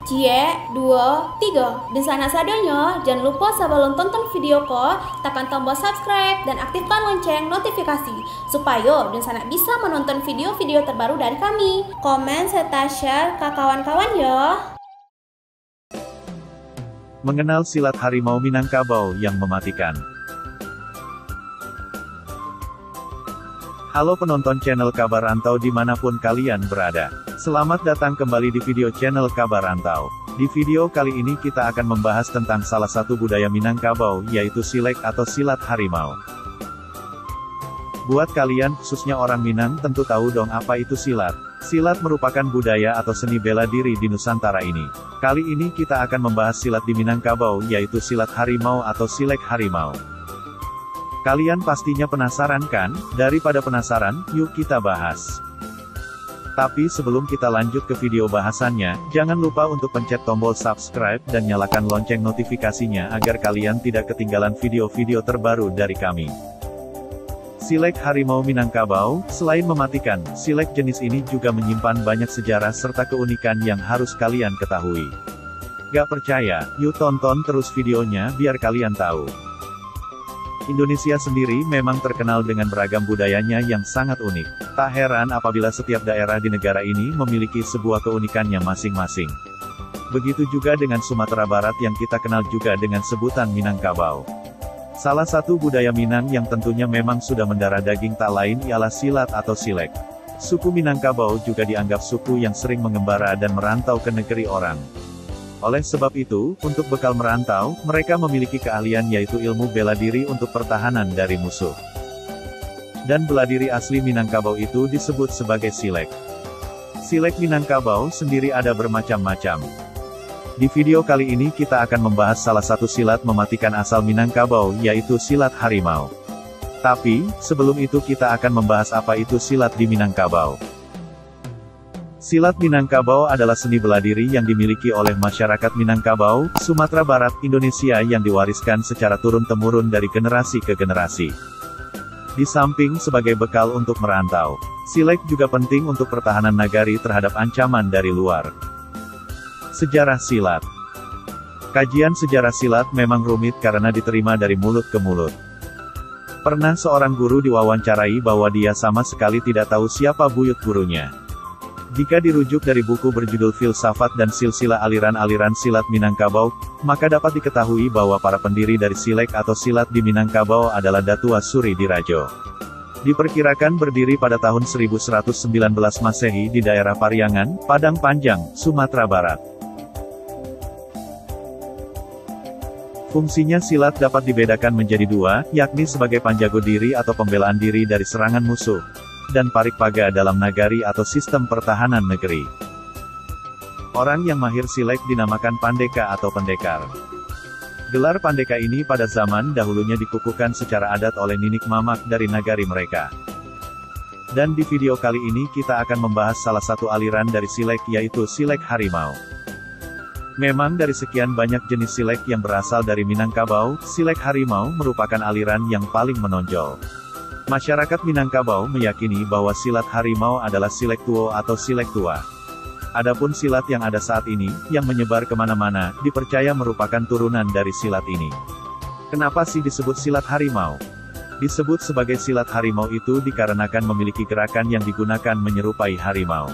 Cie, 2, 3. Di sana sadanya, jangan lupa sebelum tonton video ko, tekan tombol subscribe dan aktifkan lonceng notifikasi supaya di sana bisa menonton video-video terbaru dari kami. Komen serta share ke kawan-kawan ya. Mengenal silat harimau Minangkabau yang mematikan. Halo penonton channel Kabar Rantau dimanapun kalian berada. Selamat datang kembali di video channel Kabar Rantau. Di video kali ini kita akan membahas tentang salah satu budaya Minangkabau, yaitu silek atau silat harimau. Buat kalian, khususnya orang Minang, tentu tahu dong apa itu silat. Silat merupakan budaya atau seni bela diri di Nusantara ini. Kali ini kita akan membahas silat di Minangkabau, yaitu silat harimau atau silek harimau. Kalian pastinya penasaran kan? Daripada penasaran, yuk kita bahas. Tapi sebelum kita lanjut ke video bahasannya, jangan lupa untuk pencet tombol subscribe dan nyalakan lonceng notifikasinya agar kalian tidak ketinggalan video-video terbaru dari kami. Silek harimau Minangkabau, selain mematikan, silek jenis ini juga menyimpan banyak sejarah serta keunikan yang harus kalian ketahui. Gak percaya? Yuk tonton terus videonya biar kalian tahu. Indonesia sendiri memang terkenal dengan beragam budayanya yang sangat unik. Tak heran apabila setiap daerah di negara ini memiliki sebuah keunikannya masing-masing. Begitu juga dengan Sumatera Barat yang kita kenal juga dengan sebutan Minangkabau. Salah satu budaya Minang yang tentunya memang sudah mendarah daging tak lain ialah silat atau silek. Suku Minangkabau juga dianggap suku yang sering mengembara dan merantau ke negeri orang. Oleh sebab itu, untuk bekal merantau, mereka memiliki keahlian yaitu ilmu bela diri untuk pertahanan dari musuh. Dan bela diri asli Minangkabau itu disebut sebagai silek. Silek Minangkabau sendiri ada bermacam-macam. Di video kali ini kita akan membahas salah satu silat mematikan asal Minangkabau yaitu silat harimau. Tapi, sebelum itu kita akan membahas apa itu silat di Minangkabau. Silat Minangkabau adalah seni bela diri yang dimiliki oleh masyarakat Minangkabau, Sumatera Barat, Indonesia yang diwariskan secara turun-temurun dari generasi ke generasi. Di samping sebagai bekal untuk merantau, silek juga penting untuk pertahanan nagari terhadap ancaman dari luar. Sejarah silat. Kajian sejarah silat memang rumit karena diterima dari mulut ke mulut. Pernah seorang guru diwawancarai bahwa dia sama sekali tidak tahu siapa buyut gurunya. Jika dirujuk dari buku berjudul Filsafat dan Silsilah Aliran-Aliran Silat Minangkabau, maka dapat diketahui bahwa para pendiri dari silek atau silat di Minangkabau adalah Datua Suri Dirajo. Diperkirakan berdiri pada tahun 1119 Masehi di daerah Pariangan, Padang Panjang, Sumatera Barat. Fungsinya silat dapat dibedakan menjadi dua, yakni sebagai panjago diri atau pembelaan diri dari serangan musuh, dan parikpaga dalam nagari atau sistem pertahanan negeri. Orang yang mahir silek dinamakan pandeka atau pendekar. Gelar pandeka ini pada zaman dahulunya dikukuhkan secara adat oleh ninik mamak dari nagari mereka. Dan di video kali ini kita akan membahas salah satu aliran dari silek yaitu silek harimau. Memang dari sekian banyak jenis silek yang berasal dari Minangkabau, silek harimau merupakan aliran yang paling menonjol. Masyarakat Minangkabau meyakini bahwa silat harimau adalah silek tuo atau silek tua. Adapun silat yang ada saat ini, yang menyebar kemana-mana, dipercaya merupakan turunan dari silat ini. Kenapa sih disebut silat harimau? Disebut sebagai silat harimau itu dikarenakan memiliki gerakan yang digunakan menyerupai harimau.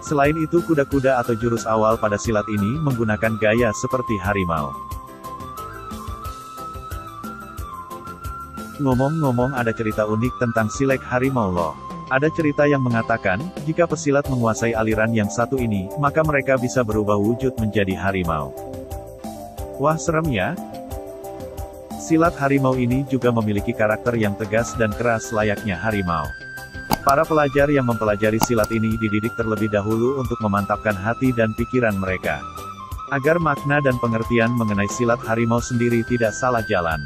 Selain itu kuda-kuda atau jurus awal pada silat ini menggunakan gaya seperti harimau. Ngomong-ngomong ada cerita unik tentang silek harimau loh. Ada cerita yang mengatakan, jika pesilat menguasai aliran yang satu ini, maka mereka bisa berubah wujud menjadi harimau. Wah serem ya? Silat harimau ini juga memiliki karakter yang tegas dan keras layaknya harimau. Para pelajar yang mempelajari silat ini dididik terlebih dahulu untuk memantapkan hati dan pikiran mereka, agar makna dan pengertian mengenai silat harimau sendiri tidak salah jalan.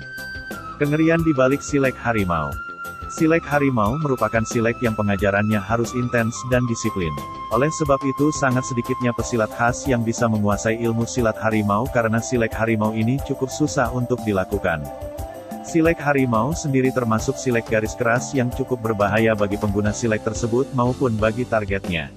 Kengerian di balik silek harimau. Silek harimau merupakan silek yang pengajarannya harus intens dan disiplin. Oleh sebab itu sangat sedikitnya pesilat khas yang bisa menguasai ilmu silat harimau karena silek harimau ini cukup susah untuk dilakukan. Silek harimau sendiri termasuk silek garis keras yang cukup berbahaya bagi pengguna silek tersebut maupun bagi targetnya.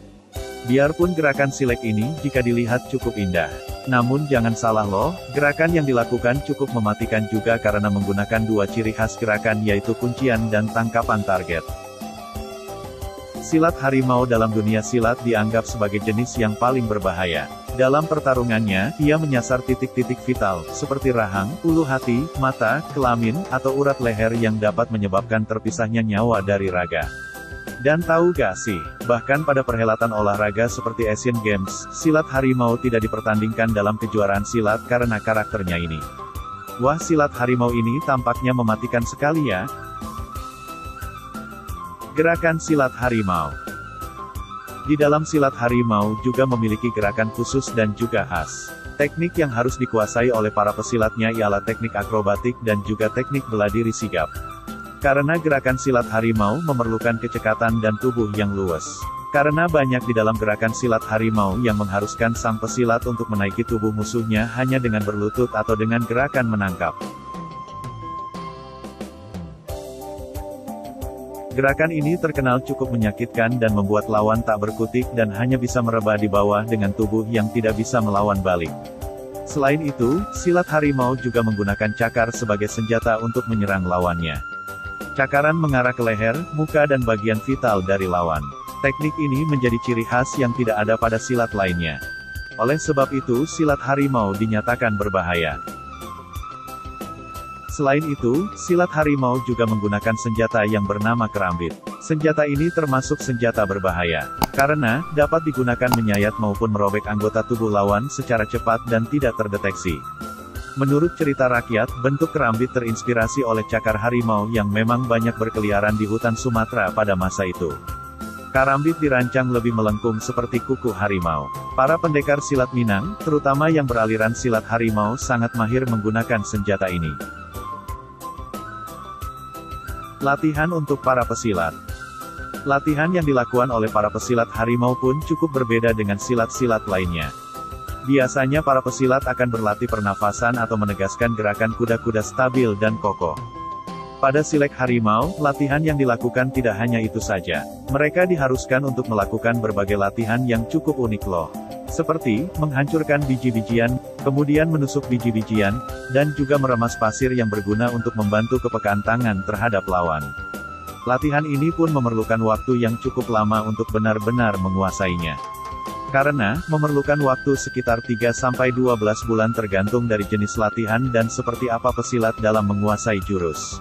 Biarpun gerakan silet ini jika dilihat cukup indah. Namun jangan salah loh, gerakan yang dilakukan cukup mematikan juga karena menggunakan dua ciri khas gerakan yaitu kuncian dan tangkapan target. Silat harimau dalam dunia silat dianggap sebagai jenis yang paling berbahaya. Dalam pertarungannya, ia menyasar titik-titik vital, seperti rahang, ulu hati, mata, kelamin, atau urat leher yang dapat menyebabkan terpisahnya nyawa dari raga. Dan tahu gak sih, bahkan pada perhelatan olahraga seperti Asian Games, silat harimau tidak dipertandingkan dalam kejuaraan silat karena karakternya ini. Wah, silat harimau ini tampaknya mematikan sekali ya. Gerakan silat harimau. Di dalam silat harimau juga memiliki gerakan khusus dan juga khas. Teknik yang harus dikuasai oleh para pesilatnya ialah teknik akrobatik dan juga teknik bela diri sigap. Karena gerakan silat harimau memerlukan kecekatan dan tubuh yang luwes. Karena banyak di dalam gerakan silat harimau yang mengharuskan sang pesilat untuk menaiki tubuh musuhnya hanya dengan berlutut atau dengan gerakan menangkap. Gerakan ini terkenal cukup menyakitkan dan membuat lawan tak berkutik dan hanya bisa merebah di bawah dengan tubuh yang tidak bisa melawan balik. Selain itu, silat harimau juga menggunakan cakar sebagai senjata untuk menyerang lawannya. Cakaran mengarah ke leher, muka dan bagian vital dari lawan. Teknik ini menjadi ciri khas yang tidak ada pada silat lainnya. Oleh sebab itu, silat harimau dinyatakan berbahaya. Selain itu, silat harimau juga menggunakan senjata yang bernama kerambit. Senjata ini termasuk senjata berbahaya, karena dapat digunakan menyayat maupun merobek anggota tubuh lawan secara cepat dan tidak terdeteksi. Menurut cerita rakyat, bentuk kerambit terinspirasi oleh cakar harimau yang memang banyak berkeliaran di hutan Sumatera pada masa itu. Karambit dirancang lebih melengkung seperti kuku harimau. Para pendekar silat Minang, terutama yang beraliran silat harimau sangat mahir menggunakan senjata ini. Latihan untuk para pesilat. Latihan yang dilakukan oleh para pesilat harimau pun cukup berbeda dengan silat-silat lainnya. Biasanya para pesilat akan berlatih pernafasan atau menegaskan gerakan kuda-kuda stabil dan kokoh. Pada silet harimau, latihan yang dilakukan tidak hanya itu saja. Mereka diharuskan untuk melakukan berbagai latihan yang cukup unik loh. Seperti, menghancurkan biji-bijian, kemudian menusuk biji-bijian, dan juga meremas pasir yang berguna untuk membantu kepekaan tangan terhadap lawan. Latihan ini pun memerlukan waktu yang cukup lama untuk benar-benar menguasainya. Karena, memerlukan waktu sekitar 3-12 bulan tergantung dari jenis latihan dan seperti apa pesilat dalam menguasai jurus.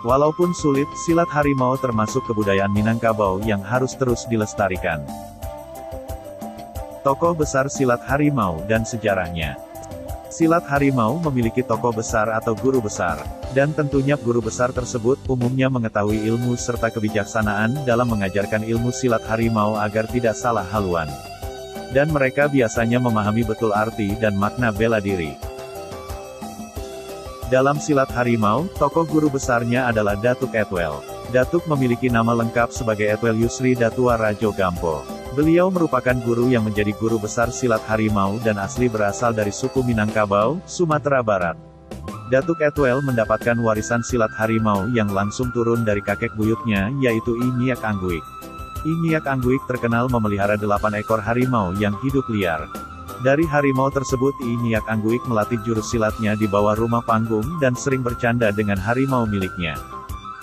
Walaupun sulit, silat harimau termasuk kebudayaan Minangkabau yang harus terus dilestarikan. Tokoh besar silat harimau dan sejarahnya. Silat harimau memiliki tokoh besar atau guru besar, dan tentunya guru besar tersebut umumnya mengetahui ilmu serta kebijaksanaan dalam mengajarkan ilmu silat harimau agar tidak salah haluan. Dan mereka biasanya memahami betul arti dan makna bela diri. Dalam silat harimau, tokoh guru besarnya adalah Datuk Etwel. Datuk memiliki nama lengkap sebagai Etwel Yusri Datua Rajo Gampo. Beliau merupakan guru yang menjadi guru besar silat harimau dan asli berasal dari suku Minangkabau, Sumatera Barat. Datuk Etwel mendapatkan warisan silat harimau yang langsung turun dari kakek buyutnya, yaitu I Nyiak Angguik. I Nyiak Angguik terkenal memelihara 8 ekor harimau yang hidup liar. Dari harimau tersebut I Nyiak Angguik melatih jurus silatnya di bawah rumah panggung dan sering bercanda dengan harimau miliknya.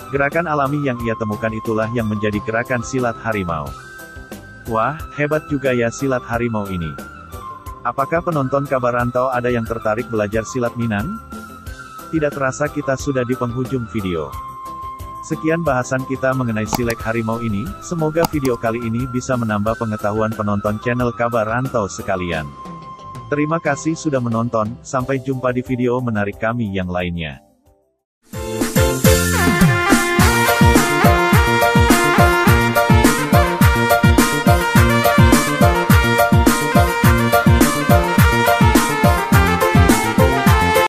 Gerakan alami yang ia temukan itulah yang menjadi gerakan silat harimau. Wah, hebat juga ya silat harimau ini. Apakah penonton Kabar Rantau ada yang tertarik belajar silat Minang? Tidak terasa kita sudah di penghujung video. Sekian bahasan kita mengenai silet harimau ini, semoga video kali ini bisa menambah pengetahuan penonton channel Kabar Rantau sekalian. Terima kasih sudah menonton, sampai jumpa di video menarik kami yang lainnya.